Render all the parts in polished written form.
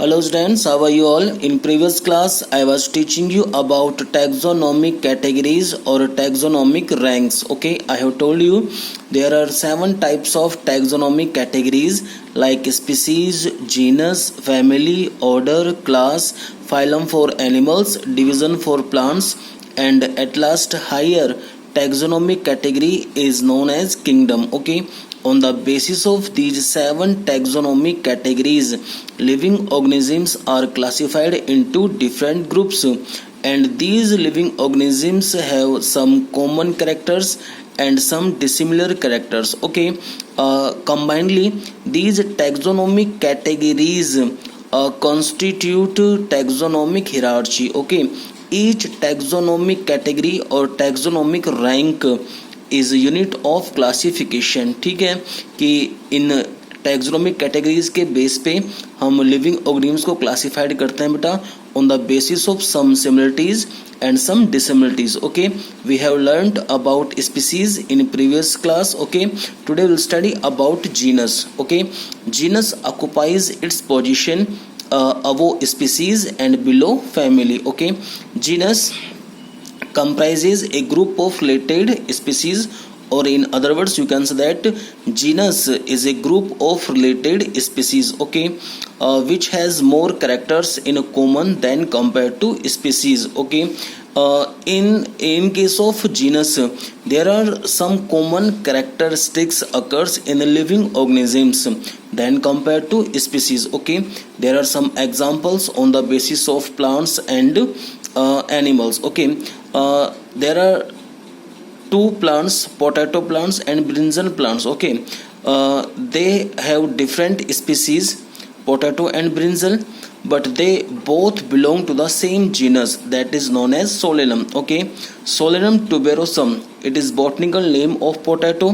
Hello students, how are you all? In previous class, I was teaching you about taxonomic categories or taxonomic ranks. Okay, I have told you there are 7 types of taxonomic categories like species, genus, family, order, class, phylum for animals, division for plants, and at last higher taxonomic category is known as kingdom. Okay, on the basis of these 7 taxonomic categories, living organisms are classified into different groups, and these living organisms have some common characters and some dissimilar characters. Okay, combinedly, these taxonomic categories constitute taxonomic hierarchy. Okay, each taxonomic category or taxonomic rank is unit of classification. ठीक है कि इन taxonomic categories के base पे हम living organisms को classified करते हैं बेटा on the basis of some similarities and some dissimilar. Okay, we have learned about species in previous class. Okay, today we'll study about genus. Okay, genus occupies its position above species and below family. Okay, genus comprises a group of related species, or in other words you can say that genus is a group of related species. Okay, which has more characters in common than compared to species. Okay, in case of genus there are some common characteristics occurs in living organisms than compared to species. Okay, there are some examples on the basis of plants and animals. Okay, there are two plants, potato plants and brinjal plants. Okay, they have different species, potato and brinjal, but they both belong to the same genus, that is known as Solanum. Okay, Solanum tuberosum, it is botanical name of potato.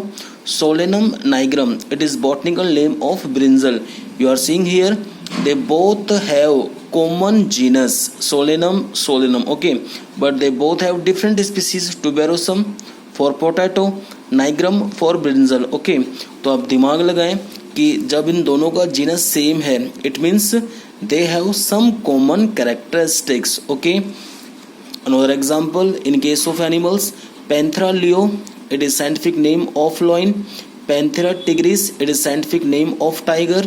Solanum nigrum, it is botanical name of brinjal. You are seeing here they both have common genus Solanum. Okay, but they both have different species, tuberosum for potato, nigrum for brinjal. Okay, तो आप दिमाग लगाएं कि जब इन दोनों का genus same है, it means they have some common characteristics. Okay, another example in case of animals, Panthera leo, it is scientific name of lion. Panthera tigris, it is scientific name of tiger.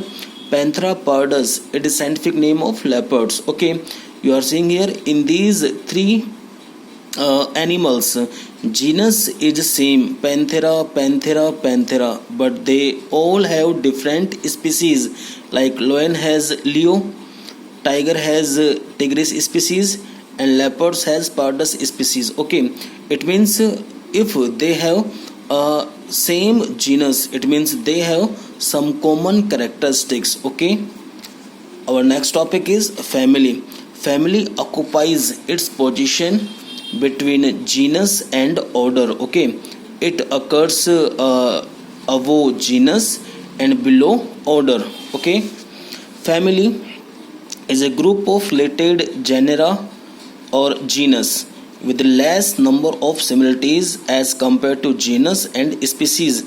Panthera pardus, it is scientific name of leopards. Okay, you are seeing here in these three animals genus is same, Panthera, but they all have different species. Like lion has leo, tiger has tigris species, and leopards has pardus species. Okay, it means if they have same genus, it means they have some common characteristics. Okay, our next topic is family. Family occupies its position between genus and order. Okay, it occurs above genus and below order. Okay, family is a group of related genera or genus with less number of similarities as compared to genus and species.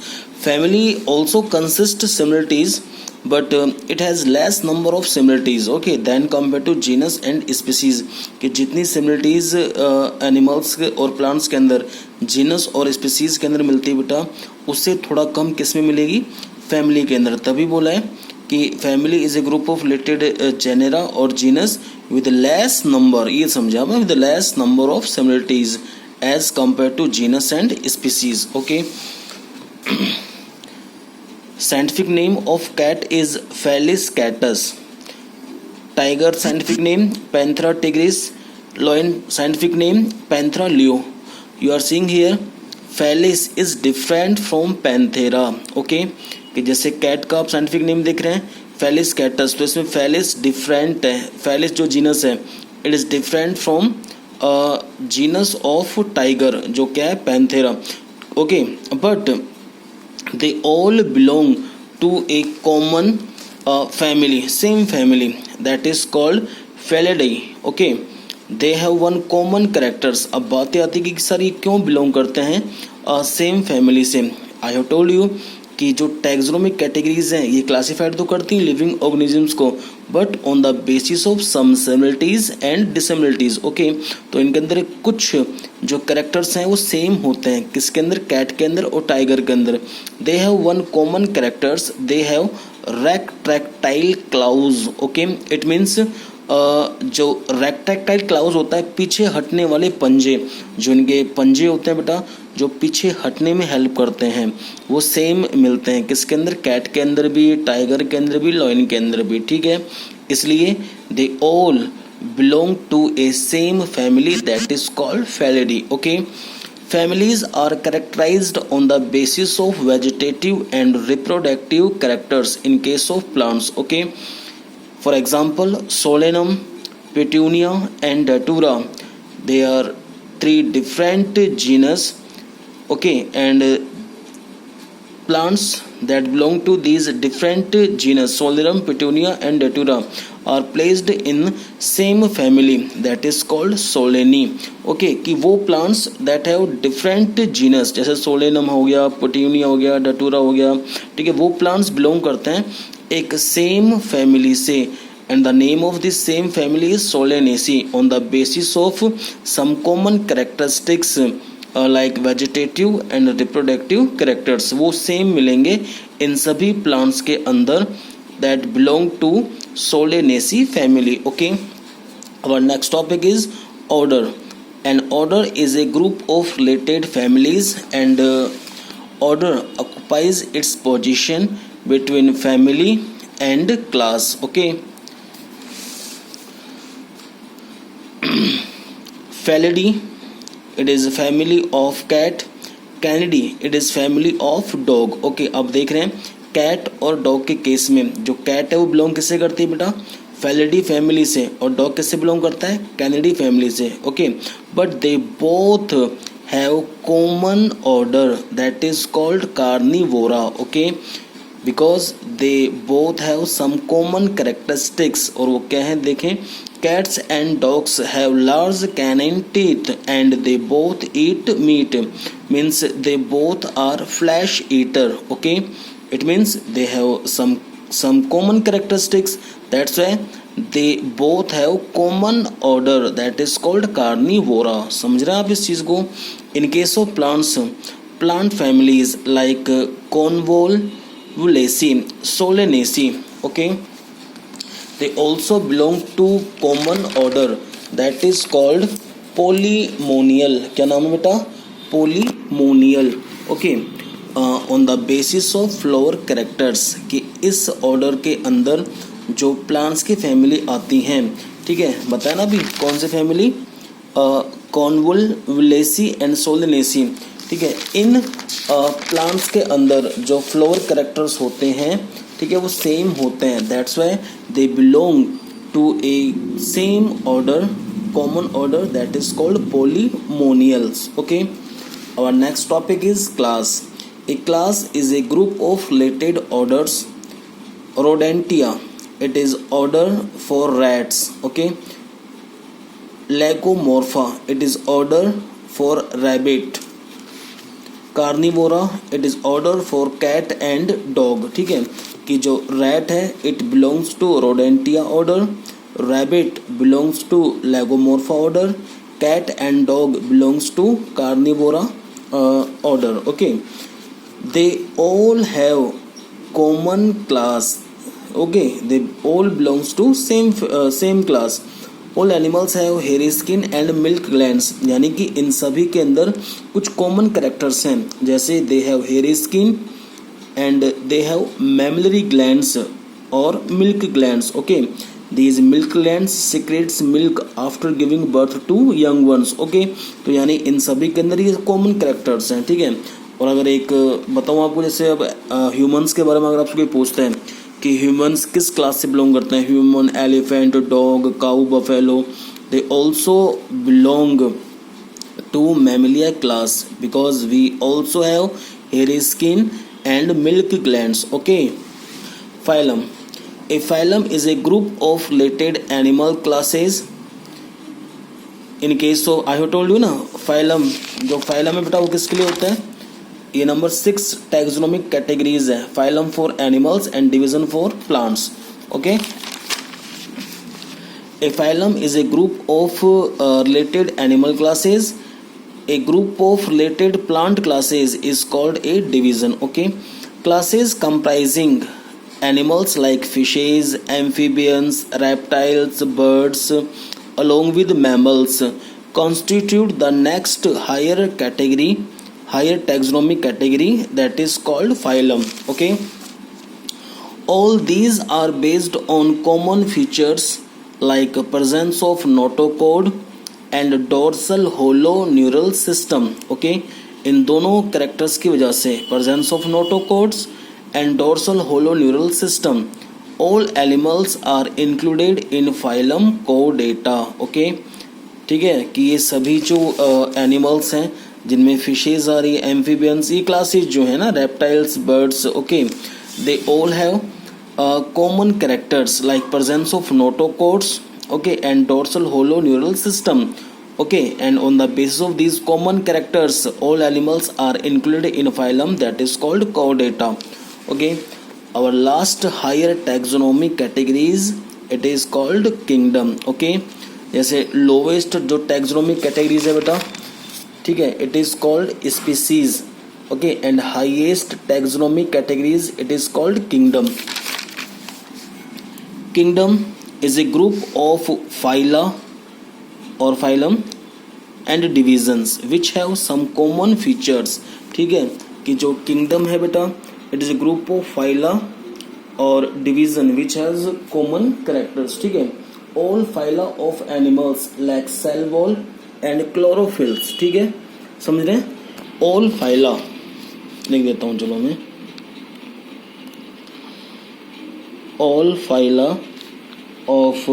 Family also consists similarities, but it has less number of similarities. Okay, than compared to genus and species. कि जितनी similarities animals और plants के अंदर genus और species के अंदर मिलती है बेटा, उससे थोड़ा कम किस में मिलेगी, family के अंदर. तभी बोला है कि family is a group of related genera or genus with less number, ये समझा मैं, with less number of similarities as compared to genus and species. Okay. Scientific name of cat is Felis catus. Tiger scientific name Panthera tigris. Lion scientific name Panthera leo. You are seeing here Felis is different from Panthera. Okay, कि जैसे cat का आप scientific name देख रहे हैं Felis catus, तो इसमें Felis different है. Felis जो genus है it is different from genus of tiger जो क्या है Panthera. Okay, but they all belong to a common family, same family, that is called Felidae. Okay, they have one common characters. अब बातें आती कि sir ये क्यों बिलोंग करते हैं सेम फैमिली से. आई हैव टोल्ड यू कि जो टैक्सोनॉमिक कैटेगरीज हैं ये क्लासिफाइड तो करती हैं लिविंग ऑर्गेनिजम्स को, but on the basis of some similarities and dissimilarities. Okay, तो इनके अंदर कुछ जो कैरेक्टर्स हैं वो सेम होते हैं, किसके अंदर, कैट के अंदर और टाइगर के अंदर। They have one common characters, they have retractile claws. Okay, it means जो रेक्टैक्टाइल क्लाउज होता है, पीछे हटने वाले पंजे, जो इनके पंजे होते हैं बेटा, जो पीछे हटने में हेल्प करते हैं, वो सेम मिलते हैं किसके अंदर, कैट के अंदर भी, टाइगर के अंदर भी, लॉयन के अंदर भी। ठीक है, इसलिए they all belong to a same family that is called Felidae. Okay, families are characterized on the basis of vegetative and reproductive characters in case of plants. Okay, for example, Solanum, Petunia and Datura, they are three different genus. Okay, and plants that belong to these different genus, Solanum, Petunia and Datura, are placed in same family that is called Solanae. Okay, कि वो plants that have different genus, जैसे Solanum हो गया, Petunia हो गया, Datura हो गया, ठीक है, वो plants belong करते हैं एक same family से, and the name of this same family is Solanaceae on the basis of some common characteristics like vegetative and reproductive characters। वो सेम मिलेंगे इन सभी प्लांट्स के अंदर that belong to Solanaceae family। Okay, our next topic is order। An order is a group of related families, and order occupies its position between family and class। Okay, Felidae, it is a family of cat। Canidae, it is family of dog। Okay, अब देख रहे हैं cat और dog के case में, जो cat है वो बिलोंग किससे करती है बेटा, फेलिडी फैमिली से, और डॉग किससे बिलोंग करता है, कैनिडी फैमिली से। Okay, but they both have common order that is called Carnivora. Okay, because they both have some common characteristics, और वो क्या है देखें, cats and dogs have large canine teeth and they both eat meat, means they both are flesh eater। Okay, it means they have some common characteristics, that's why they both have common order that is called carnivora। समझ रहे हैं आप इस चीज को। in case of plants, plant families like Convolvulaceae, Solanaceae, okay, they also belong to common order that is called polymonial। क्या नाम है बेटा, polymonial। Okay, on the basis of floor characters, कि इस ऑर्डर के अंदर जो प्लांट्स की फैमिली आती हैं, ठीक है, बताया ना अभी कौन सी फैमिली, कॉन्वोल्वुलेसी एंड सोलेनेसी। ठीक है, इन प्लांट्स के अंदर जो फ्लोर कैरेक्टर्स होते हैं, ठीक है, वो सेम होते हैं, that's why they belong to a same order, common order that is called polymonials. Okay, our next topic is class. A class is a group of related orders. Rodentia, it is order for rats. Okay, Lagomorpha, it is order for rabbit. Carnivora, it is order for cat and dog. ठीक है, कि जो rat है it belongs to Rodentia order, rabbit belongs to Lagomorpha order, cat and dog belongs to Carnivora order. Okay, they all have common class. Okay, they all belongs to same class. All animals have hairy skin and milk glands, यानी कि इन सभी के अंदर कुछ common characters हैं, जैसे they have hairy skin and they have mammillary glands or milk glands। Okay, these milk glands secretes milk after giving birth to young ones। Okay, तो यानी इन सभी के अंदर ये कॉमन कैरेक्टर्स हैं। ठीक है, और अगर एक बताऊँ आपको, जैसे अब ह्यूमंस के बारे में अगर आपसे कोई पूछते हैं कि ह्यूमंस किस क्लास से बिलोंग करते हैं, human, elephant, dog, cow, buffalo, they also belong to Mammalia class because we also have hairy skin and milk glands। Okay, phylum, a phylum is a group of related animal classes। in case of I have told you ना, phylum, जो phylum है बेटा वो किसके लिए होता है, ये नंबर 6 टैक्सोनॉमिक कैटेगरीज है, phylum for animals and division for plants। okay, A phylum is a group of related animal classes. A group of related plant classes is called a division. Okay, classes comprising animals like fishes, amphibians, reptiles, birds, along with mammals constitute the next higher category, higher taxonomic category, that is called phylum. Okay, all these are based on common features like presence of notochord and dorsal hollow neural system. Okay, इन दोनों characters की वजह से presence of notochords and dorsal hollow neural system, all animals are included in phylum कोडेटा. Okay, ठीक है, कि ये सभी जो एनिमल्स हैं जिनमें फिशेज आ रही है, एम्फीबियंस, ये क्लासेस जो है ना, reptiles, birds, okay, they all have common characters like presence of notochords, okay, and dorsal hollow neural system. Okay, and on the basis of these common characters all animals are included in a phylum that is called chordata. Okay, our last higher taxonomic categories, it is called kingdom. Okay, जैसे lowest जो taxonomic categories है बेटा, ठीक है, it is called species. Okay, and highest taxonomic categories, it is called kingdom. Kingdom is a group of phyla or phylum and divisions which have some common features. ठीक है, कि जो kingdom है बेटा, it is a group of phyla or division which has common characters. ठीक है, all phyla of animals like cell wall and chlorophylls. ठीक है, समझ रहे हैं? all phyla लिख देता हूँ, चलो मैं all phyla of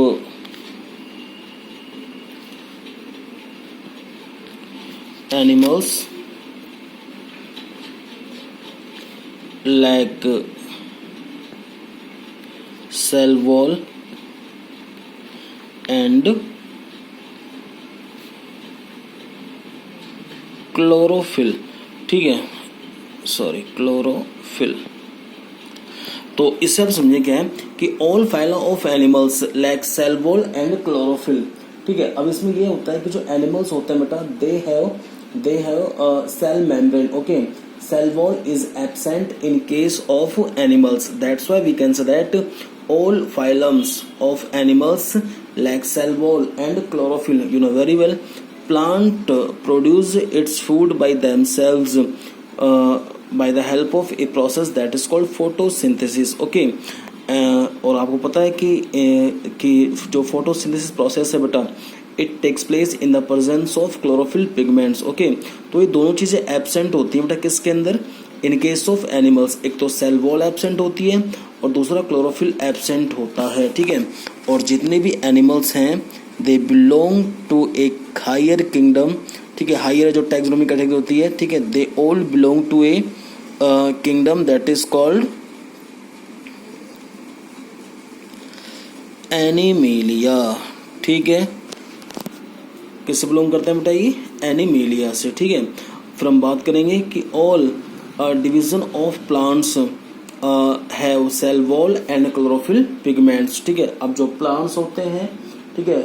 animals like cell wall and chlorophyll. ठीक है, सॉरी, क्लोरोफिल. तो इससे आप समझे क्या है कि all phyla of animals like cell wall and chlorophyll. ठीक है, अब इसमें ये होता है कि जो एनिमल्स होते हैं बेटा, they have cell membrane. Okay, cell wall is absent in case of animals. That's why we can say that all phylums of animals like cell wall and chlorophyll, you know very well, plant produce its food by themselves by the help of a process that is called photosynthesis. Okay, और आपको पता है कि जो photosynthesis process है बेटा, it takes place in the presence of chlorophyll pigments. Okay, तो ये दोनों चीज़ें एब्सेंट होती हैं बेटा किसके अंदर, इन केस ऑफ एनिमल्स. एक तो सेल वॉल एब्सेंट होती है और दूसरा क्लोरोफिल एब्सेंट होता है. ठीक है, और जितने भी एनिमल्स हैं they belong to a higher kingdom. ठीक है, हायर जो टैक्सोनॉमिक कैटेगरी होती है, ठीक है, they all belong to a kingdom that is called Animalia. ठीक है, किससे बिलोंग करते हैं बेटा, ये एनिमेलिया से. ठीक है, फिर हम बात करेंगे कि all division of plants have cell wall and chlorophyll pigments. ठीक है, अब जो प्लांट्स होते हैं, ठीक है,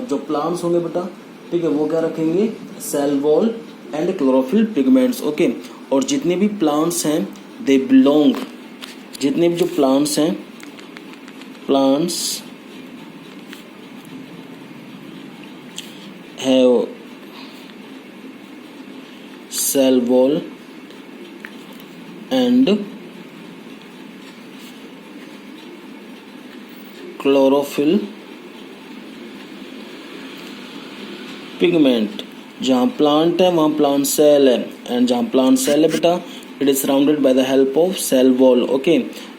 जो प्लांट्स होंगे बेटा, ठीक है, वो क्या रखेंगे, cell wall and chlorophyll pigments. Okay, और जितने भी प्लांट्स हैं दे बिलोंग, जितने भी जो प्लांट्स हैं, plants have cell wall and chlorophyll pigment. जहाँ प्लांट है वहाँ प्लांट सेल है, एंड जहाँ प्लांट सेल है बेटा, it is surrounded by the help of cell wall. Okay,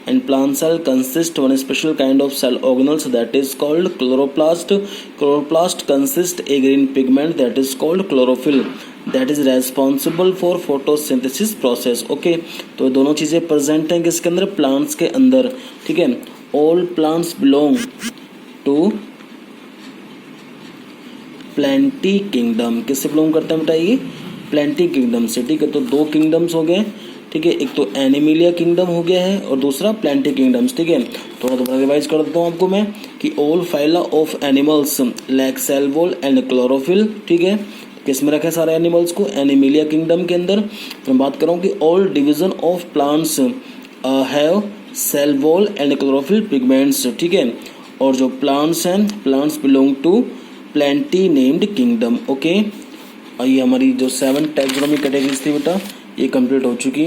and plant cell consist one special kind of cell organelles that is called chloroplast. Chloroplast consist a green pigment that is called chlorophyll that is responsible for photosynthesis process. Okay, तो दोनों चीजें present हैं किसके अंदर, plants के अंदर. ठीक है, all plants belong to Plantae kingdom. किससे बिलोंग करते हैं बेटा, ये प्लेंटी किंगडम से. ठीक है, तो दो किंगडम्स हो गए, ठीक है। एक तो एनिमिलिया किंगडम हो गया है और दूसरा प्लेंटी किंगडम्स, ठीक है। थोड़ा दोबारा रिवाइज कर देता हूँ आपको मैं कि all phyla of animals like cell wall and chlorophyll, ठीक है। किस में रखा है सारे एनिमल्स को? एनिमिलिया किंगडम के अंदर। तो मैं बात कर रहा हूँ कि all division of plants have cell wall and chlorophyll pigments, ठीक है। और जो प्लांट्स हैं, plants belong to Plantae named kingdom, okay. ये हमारी जो 7 टैक्सोनॉमिक कैटेगरीज थी बेटा, ये कंप्लीट हो चुकी है।